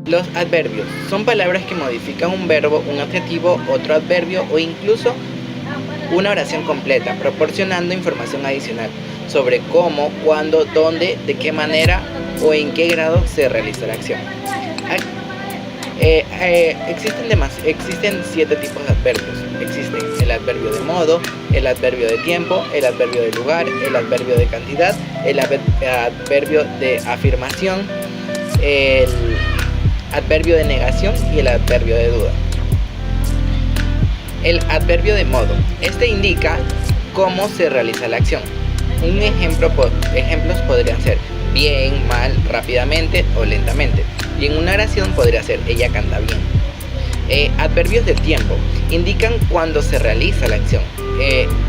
Los adverbios son palabras que modifican un verbo, un adjetivo, otro adverbio o incluso una oración completa, proporcionando información adicional sobre cómo, cuándo, dónde, de qué manera o en qué grado se realiza la acción. Existen 7 tipos de adverbios. Existen el adverbio de modo, el adverbio de tiempo, el adverbio de lugar, el adverbio de cantidad, el adverbio de afirmación, el adverbio de negación y el adverbio de duda. El adverbio de modo. Este indica cómo se realiza la acción. Ejemplos podrían ser bien, mal, rápidamente o lentamente. Y en una oración podría ser ella canta bien. Adverbios de tiempo indican cuándo se realiza la acción.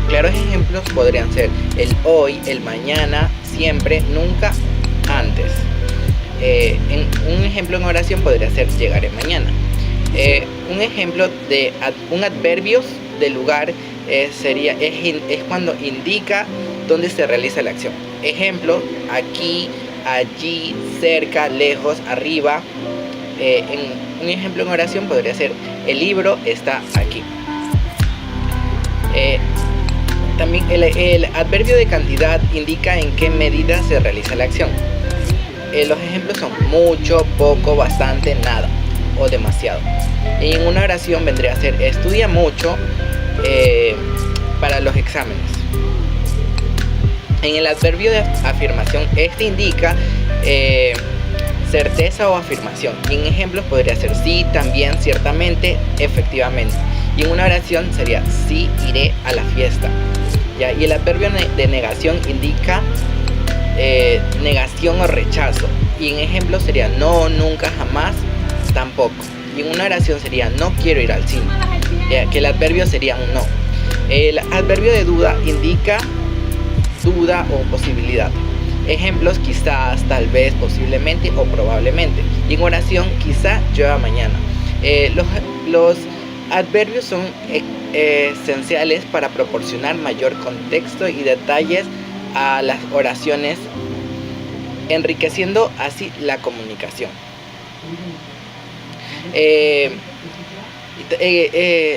Claros ejemplos podrían ser el hoy, el mañana, siempre, nunca, antes. Un ejemplo en oración podría ser llegaré mañana. Un ejemplo de un adverbio de lugar es cuando indica dónde se realiza la acción. Ejemplo, aquí, allí, cerca, lejos, arriba. Un ejemplo en oración podría ser el libro está aquí. También el adverbio de cantidad indica en qué medida se realiza la acción. Los ejemplos son mucho, poco, bastante, nada o demasiado. Y en una oración vendría a ser estudia mucho para los exámenes. En el adverbio de afirmación, este indica certeza o afirmación. Y en ejemplos podría ser sí, también, ciertamente, efectivamente. Y en una oración sería sí, iré a la fiesta. ¿Ya? Y el adverbio de negación indica negación o rechazo. Y en ejemplos sería no, nunca, jamás, tampoco. Y en una oración sería no quiero ir al cine. Que el adverbio sería un no. El adverbio de duda indica duda o posibilidad. Ejemplos quizás, tal vez, posiblemente o probablemente. Y en oración quizá llueva mañana. Los adverbios son esenciales para proporcionar mayor contexto y detalles a las oraciones, enriqueciendo así la comunicación.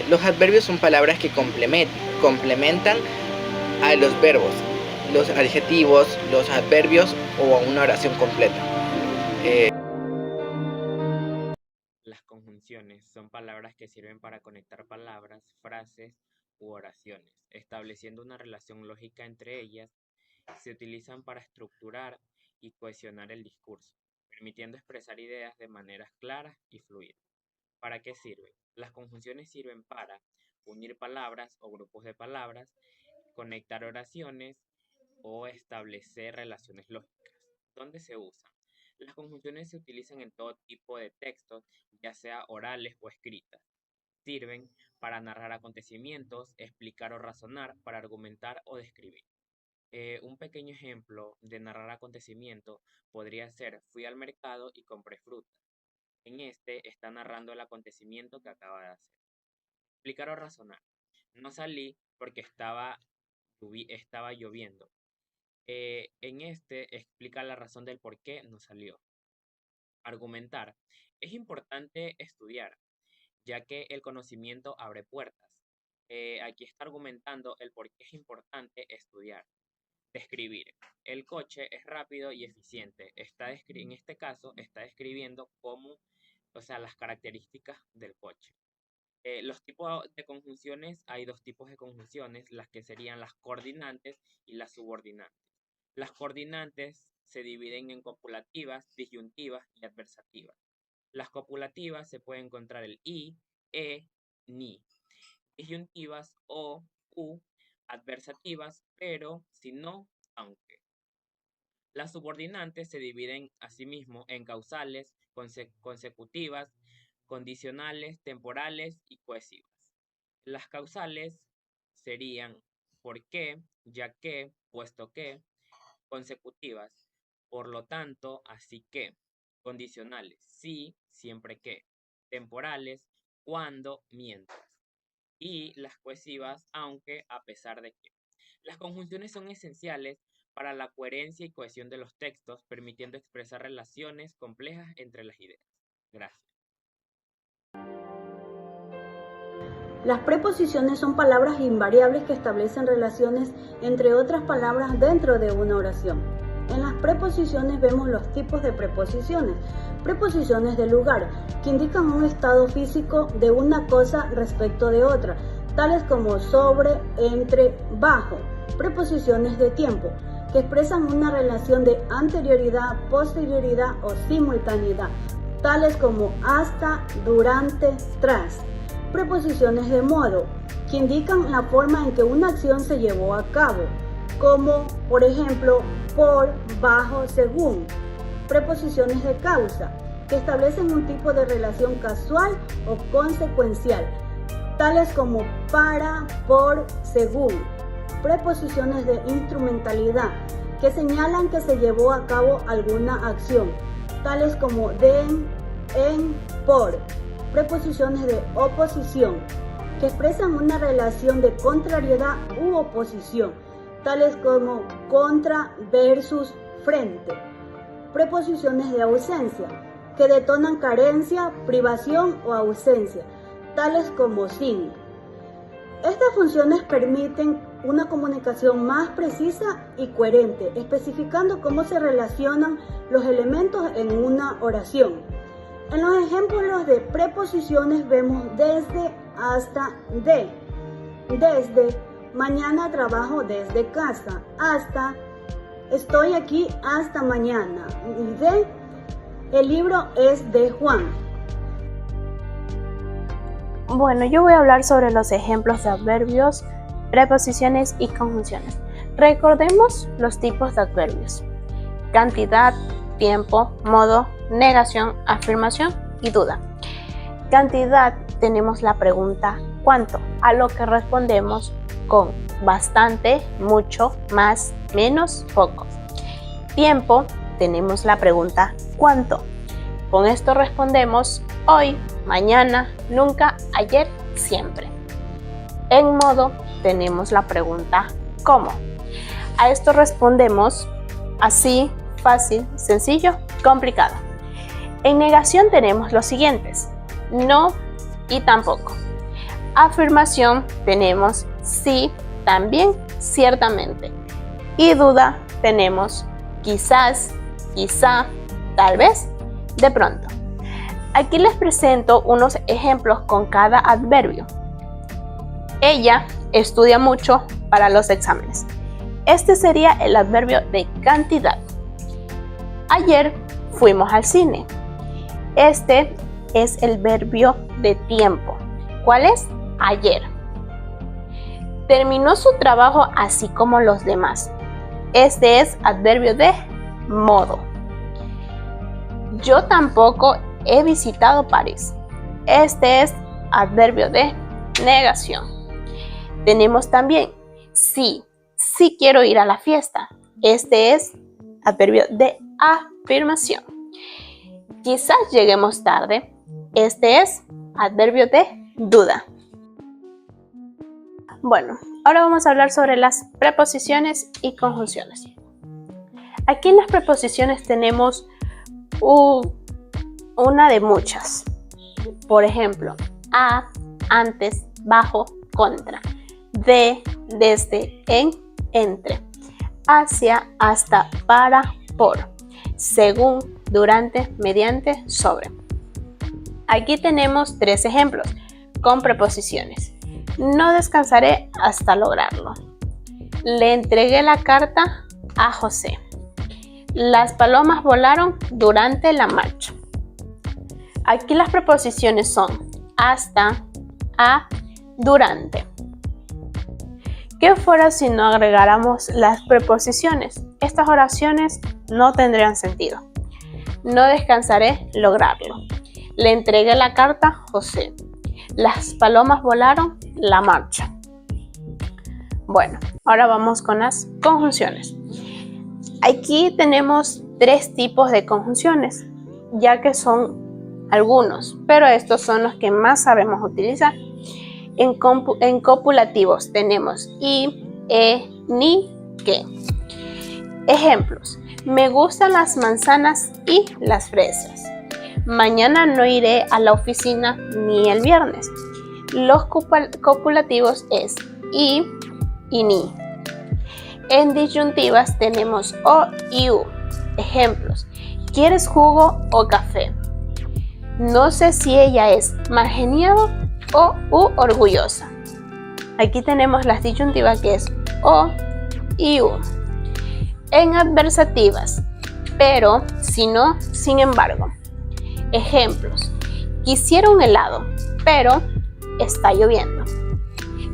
Los adverbios son palabras que complementan a los verbos, los adjetivos, los adverbios o a una oración completa. Las conjunciones son palabras que sirven para conectar palabras, frases u oraciones, estableciendo una relación lógica entre ellas. Se utilizan para estructurar y cohesionar el discurso, permitiendo expresar ideas de maneras claras y fluidas. ¿Para qué sirven? Las conjunciones sirven para unir palabras o grupos de palabras, conectar oraciones o establecer relaciones lógicas. ¿Dónde se usan? Las conjunciones se utilizan en todo tipo de textos, ya sea orales o escritas. Sirven para narrar acontecimientos, explicar o razonar, para argumentar o describir. Un pequeño ejemplo de narrar acontecimiento podría ser: fui al mercado y compré fruta. En este está narrando el acontecimiento que acaba de hacer. Explicar o razonar. No salí porque estaba lloviendo. En este explica la razón del por qué no salió. Argumentar. Es importante estudiar, ya que el conocimiento abre puertas. Aquí está argumentando el por qué es importante estudiar. Describir. El coche es rápido y eficiente. En este caso está describiendo las características del coche. Los tipos de conjunciones, hay dos tipos de conjunciones, las que serían las coordinantes y las subordinantes. Las coordinantes se dividen en copulativas, disyuntivas y adversativas. Las copulativas se puede encontrar el i, ni. Disyuntivas o, u, adversativas, pero, si no, aunque. Las subordinantes se dividen asimismo en causales, consecutivas, condicionales, temporales y cohesivas. Las causales serían por qué, ya que, puesto que. Consecutivas, por lo tanto, así que. Condicionales, sí, siempre que. Temporales, cuando, mientras. Y las cohesivas, aunque, a pesar de que. Las conjunciones son esenciales para la coherencia y cohesión de los textos, permitiendo expresar relaciones complejas entre las ideas. Gracias. Las preposiciones son palabras invariables que establecen relaciones entre otras palabras dentro de una oración. En las preposiciones vemos los tipos de preposiciones. Preposiciones de lugar, que indican un estado físico de una cosa respecto de otra, tales como sobre, entre, bajo. Preposiciones de tiempo, que expresan una relación de anterioridad, posterioridad o simultaneidad, tales como hasta, durante, tras. Preposiciones de modo, que indican la forma en que una acción se llevó a cabo, como por ejemplo por, bajo, según. Preposiciones de causa, que establecen un tipo de relación casual o consecuencial, tales como para, por, según. Preposiciones de instrumentalidad, que señalan que se llevó a cabo alguna acción, tales como de, en, por. Preposiciones de oposición, que expresan una relación de contrariedad u oposición, tales como contra, versus, frente. Preposiciones de ausencia, que detonan carencia, privación o ausencia, tales como sin. Estas funciones permiten una comunicación más precisa y coherente, especificando cómo se relacionan los elementos en una oración. En los ejemplos de preposiciones vemos desde, hasta, de. Desde, mañana trabajo desde casa, hasta, estoy aquí hasta mañana. Y de, el libro es de Juan. Bueno, yo voy a hablar sobre los ejemplos de adverbios, preposiciones y conjunciones. Recordemos los tipos de adverbios: cantidad, tiempo, modo, negación, afirmación y duda. Cantidad, tenemos la pregunta ¿cuánto?, a lo que respondemos con bastante, mucho, más, menos, poco. Tiempo, tenemos la pregunta ¿cuánto? Con esto respondemos hoy, mañana, nunca, ayer, siempre. En modo, tenemos la pregunta ¿cómo? A esto respondemos así, fácil, sencillo, complicado. En negación tenemos los siguientes: no y tampoco. Afirmación tenemos sí, también, ciertamente. Y duda tenemos quizás, quizá, tal vez, de pronto. Aquí les presento unos ejemplos con cada adverbio. Ella estudia mucho para los exámenes. Este sería el adverbio de cantidad. Ayer fuimos al cine. Este es el verbio de tiempo. ¿Cuál es? Ayer. Terminó su trabajo así como los demás. Este es adverbio de modo. Yo tampoco he visitado París. Este es adverbio de negación. Tenemos también sí quiero ir a la fiesta. Este es adverbio de afirmación. Quizás lleguemos tarde. Este es adverbio de duda. Bueno, ahora vamos a hablar sobre las preposiciones y conjunciones. Aquí en las preposiciones tenemos una de muchas. Por ejemplo, a, antes, bajo, contra. De, desde, en, entre. Hacia, hasta, para, por. Según, durante, mediante, sobre. Aquí tenemos 3 ejemplos con preposiciones. No descansaré hasta lograrlo. Le entregué la carta a José. Las palomas volaron durante la marcha. Aquí las preposiciones son hasta, a, durante. ¿Qué fuera si no agregáramos las preposiciones? Estas oraciones no tendrían sentido. No descansaré lograrlo. Le entregué la carta a José. Las palomas volaron la marcha. Bueno, ahora vamos con las conjunciones. Aquí tenemos 3 tipos de conjunciones, ya que son algunos, pero estos son los que más sabemos utilizar. En copulativos tenemos y, ni, que. Ejemplos: me gustan las manzanas y las fresas. Mañana no iré a la oficina ni el viernes. Los copulativos es y ni. En disyuntivas tenemos o y u. Ejemplos: ¿quieres jugo o café? No sé si ella es mal geniada o orgullosa. Aquí tenemos las disyuntivas que es o y u. En adversativas, pero, si no, sin embargo. Ejemplos: quisiera un helado, pero está lloviendo.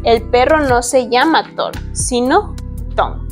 El perro no se llama Thor, sino Tom.